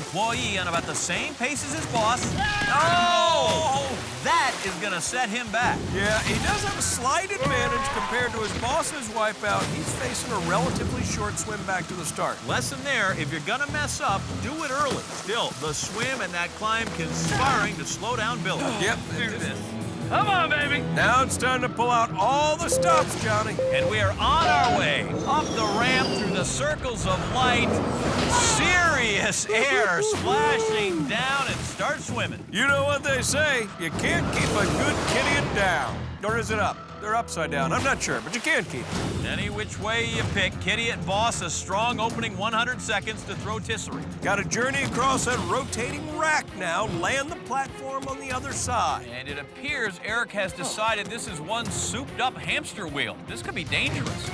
employee on about the same pace as his boss. Oh! That is gonna set him back. Yeah, he does have a slight advantage compared to his boss's Wipeout. He's facing a relatively short swim back to the start. Lesson there, if you're gonna mess up, do it early. Still, the swim and that climb conspiring to slow down Billy. Yep. Here it is. Come on, baby. Now it's time to pull out all the stops, Johnny. And we are on our way up the ramp through the circles of light. Serious air splashing down and start swimming. You know what they say, you can't keep a good kitty down. Or is it up? They're upside down. I'm not sure, but you can keep them. Any which way you pick, Kitty at Boss a strong opening 100 seconds to throw tisserie. Got to journey across that rotating rack now, land the platform on the other side. And it appears Eric has decided this is one souped-up hamster wheel. This could be dangerous.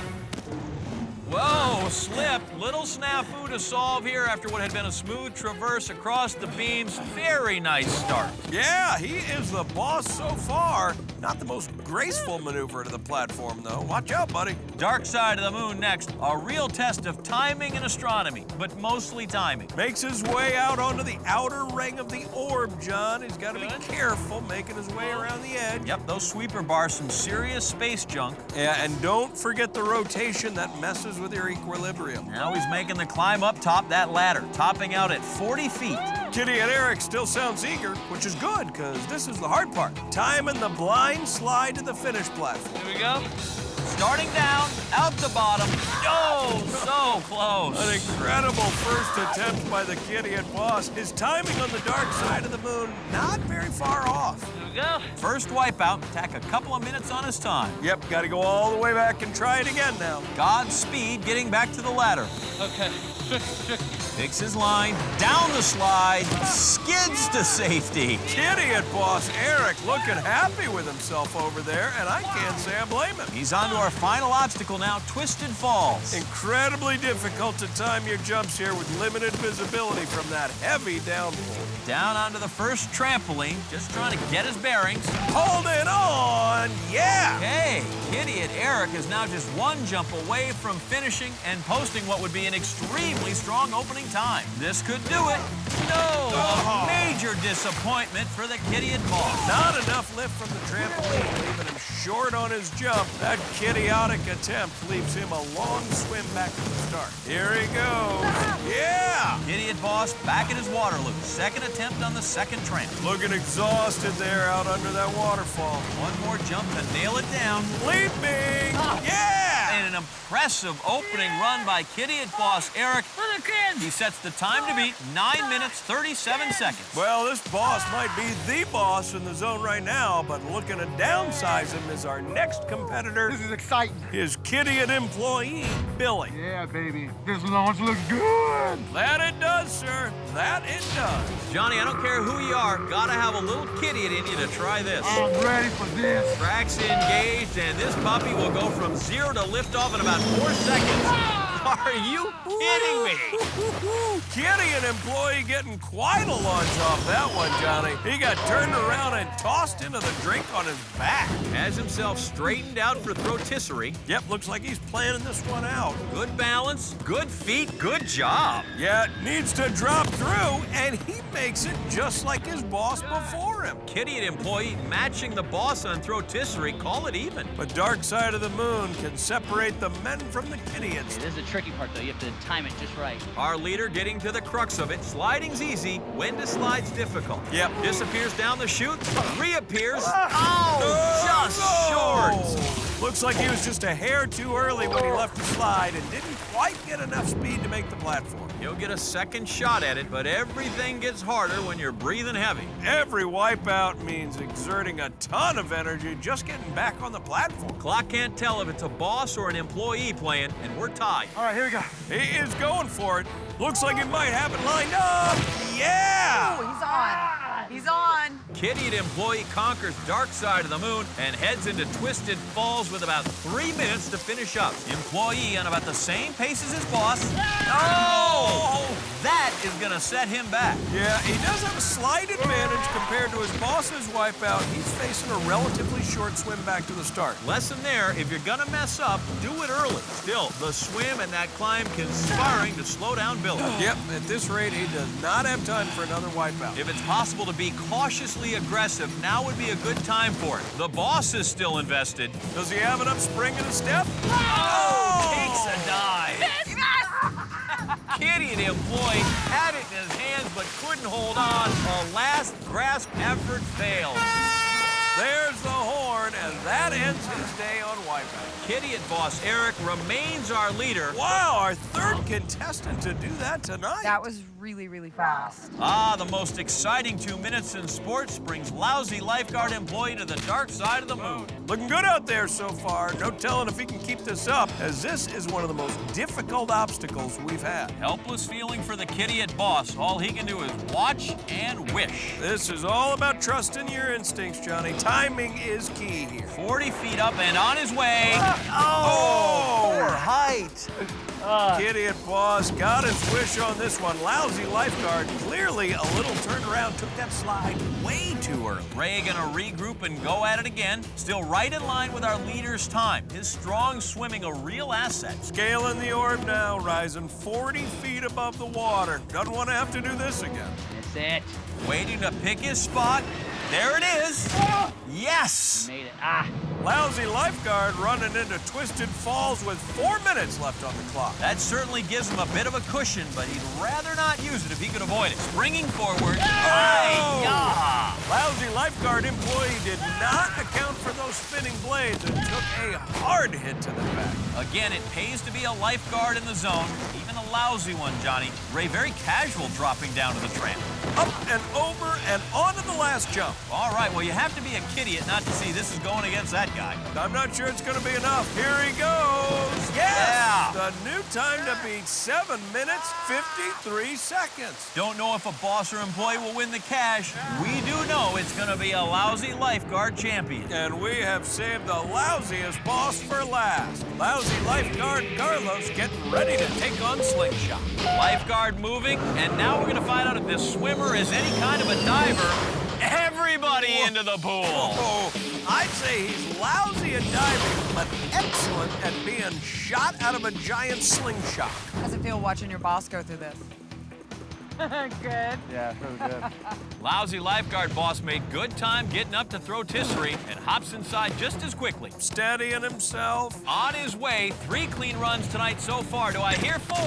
Whoa, slip. Little snafu to solve here after what had been a smooth traverse across the beams. Very nice start. Yeah, he is the boss so far. Not the most graceful maneuver to the platform, though. Watch out, buddy. Dark side of the moon next. A real test of timing and astronomy, but mostly timing. Makes his way out onto the outer ring of the orb, John. He's got to be careful making his way around the edge. Yep, those sweeper bars, some serious space junk. Yeah, and don't forget the rotation that messes with your equilibrium. Now he's making the climb up top that ladder, topping out at 40 feet. Kitty and Eric still sounds eager, which is good, because this is the hard part. Timing the blind slide to the finish platform. Here we go. Starting down, out the bottom. Oh, so close. An incredible first attempt by the Kitty and Boss. His timing on the dark side of the moon, not very far off. Here we go. First wipeout, tack a couple of minutes on his time. Yep, got to go all the way back and try it again now. Godspeed getting back to the ladder. Okay. Picks his line, down the slide, skids to safety. Kitty and Boss Eric looking happy with himself over there, and I can't say I blame him. He's on to our final obstacle now, Twisted Falls. Incredibly difficult to time your jumps here with limited visibility from that heavy downpour. Down onto the first trampoline, just trying to get his bearings. Holding on, yeah! Hey, Kitty and Eric is now just one jump away from finishing and posting what would be an extremely strong opening time. This could do it. No, a major disappointment for the Kitty and Boss. Not enough lift from the trampoline, leaving him short on his jump. That kidiotic attempt leaves him a long swim back to the start. Here he goes. Yeah! Kitty and Boss back at his water loop. Second attempt on the second tramp. Looking exhausted there out under that waterfall. One more jump to nail it down. Leaping! Yeah! And an impressive opening run by Kitty and Boss Eric. For the kids. He sets the time to beat 9 minutes, 37 seconds. Well, this boss might be the boss in the zone right now, but looking to downsize him is our next competitor. This is exciting. His Kitty and employee, Billy. Yeah, baby. This launch looks good. That it does, sir. That it does. Johnny, I don't care who you are, gotta have a little kitty in you to try this. I'm ready for this. Tracks engaged, and this puppy will go from 0 to liftoff in about 4 seconds. Are you kidding me? Kitty and employee getting quite a launch off that one, Johnny. He got turned around and tossed into the drink on his back. Has himself straightened out for throw-tisserie. Yep, looks like he's planning this one out. Good balance, good feet, good job. Yeah, needs to drop through, and he makes it just like his boss before him. Kitty and employee matching the boss on throw-tisserie, call it even. But dark side of the moon can separate the men from the kitties. This is the tricky part, though. You have to time it just right. Our leader getting to the crux of it. Sliding's easy, when to slide's difficult. Yep. Disappears down the chute, reappears. Oh, just short. Looks like he was just a hair too early when he left the slide and didn't quite get enough speed to make the platform. He'll get a second shot at it, but everything gets harder when you're breathing heavy. Every wipeout means exerting a ton of energy just getting back on the platform. Clock can't tell if it's a boss or an employee playing, and we're tied. All right, here we go. He is going for it. Looks like he might have it lined up. Yeah! Oh, he's on. He's on. Kitty and employee conquers dark side of the moon and heads into Twisted Falls with about 3 minutes to finish up. Employee on about the same pace as his boss. Oh! that is gonna set him back. Yeah, he does have a slight advantage compared to his boss's Wipeout. He's facing a relatively short swim back to the start. Lesson there, if you're gonna mess up, do it early. Still, the swim and that climb conspiring to slow down Billy. Yep, at this rate, he does not have time for another Wipeout. If it's possible to be cautiously aggressive, now would be a good time for it. The boss is still invested. Does he have enough spring in his step? Oh, takes a dive. Kitty, the employee, had it in his hands but couldn't hold on. A last grasp effort failed. There's the horn, and that ends his day on Wipeout. Kitty and Boss Eric remains our leader. Wow, our third contestant to do that tonight. That was really, really fast. Ah, the most exciting 2 minutes in sports brings lousy lifeguard employee to the dark side of the moon. Looking good out there so far. No telling if he can keep this up, as this is one of the most difficult obstacles we've had. Helpless feeling for the kitty at Boss. All he can do is watch and wish. This is all about trusting your instincts, Johnny. Timing is key here. 40 feet up and on his way. Oh! Poor height. Kitty and Boss got his wish on this one. Lousy lifeguard, clearly a little turnaround, took that slide way too early. Ray gonna regroup and go at it again. Still right in line with our leader's time. His strong swimming a real asset. Scaling the orb now, rising 40 feet above the water. Doesn't want to have to do this again. That's it. Waiting to pick his spot. There it is. Yes! Made it. Ah. Lousy lifeguard running into Twisted Falls with 4 minutes left on the clock. That certainly gives him a bit of a cushion, but he'd rather not use it if he could avoid it. Springing forward. Hi-ya! Lousy lifeguard employee did not account for those spinning blades and took a hard hit to the back. Again, it pays to be a lifeguard in the zone, even a lousy one, Johnny. Ray very casual dropping down to the tramp. Up and over and onto the last jump. All right, well, you have to be a kiddiot not to see this is going against that guy. I'm not sure it's going to be enough. Here he goes. Yes! Yeah. The new time to beat 7 minutes, 53 seconds. Don't know if a boss or employee will win the cash. We do know it's going to be a lousy lifeguard champion. And we have saved the lousiest boss for last. Lousy lifeguard Carlos getting ready to take on Slingshot. Lifeguard moving, and now we're going to find out if this swimmer is any kind of a diver. Everybody into the pool. Oh, I'd say he's lousy at diving, but excellent at being shot out of a giant slingshot. How's it feel watching your boss go through this? Good. Yeah, feels good. Lousy lifeguard boss made good time getting up to throw tisserie and hops inside just as quickly. Steadying himself. On his way, 3 clean runs tonight so far. Do I hear 4?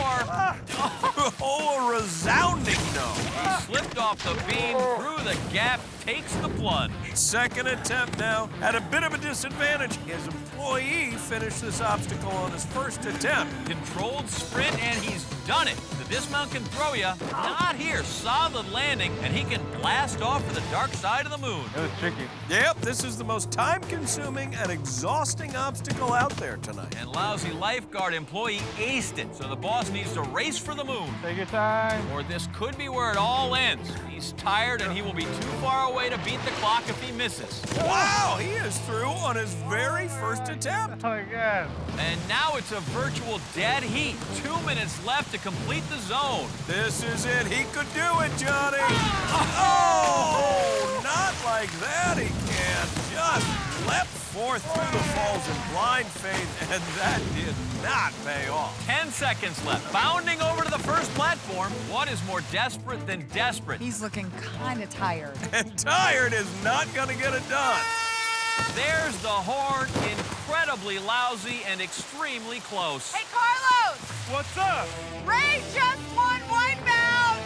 Oh, a resounding no. He slipped off the beam, through the gap, takes the plunge. Second attempt now. At a bit of a disadvantage. His employee finished this obstacle on his first attempt. Controlled sprint, and he's done it. The dismount can throw you. Not here. Solid landing, and he can blast off to the dark side of the moon. It was tricky. Yep, this is the most time-consuming and exhausting obstacle out there tonight. And lousy lifeguard employee aced it, so the boss needs to race for the moon. Take your time. Or this could be where it all ends. He's tired, and he will be too far away to beat the clock if he misses. Wow, he is through on his very first attempt. Oh my God. And now it's a virtual dead heat. 2 minutes left to complete the zone. This is it. He could do it, Johnny. Oh, not like that he can. Just leapt forth through the falls in blind faith, and that did not pay off. 10 seconds left. Bounding over to the first platform. What is more desperate than desperate? He's looking kind of tired. And tired is not going to get it done. There's the horn. Incredibly lousy and extremely close. Hey, Carlos! What's up? Ray just won Wipeout!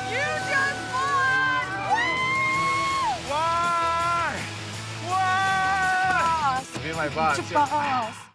You just won! Woo! Why? Why? Boss. Be my boss. Boss.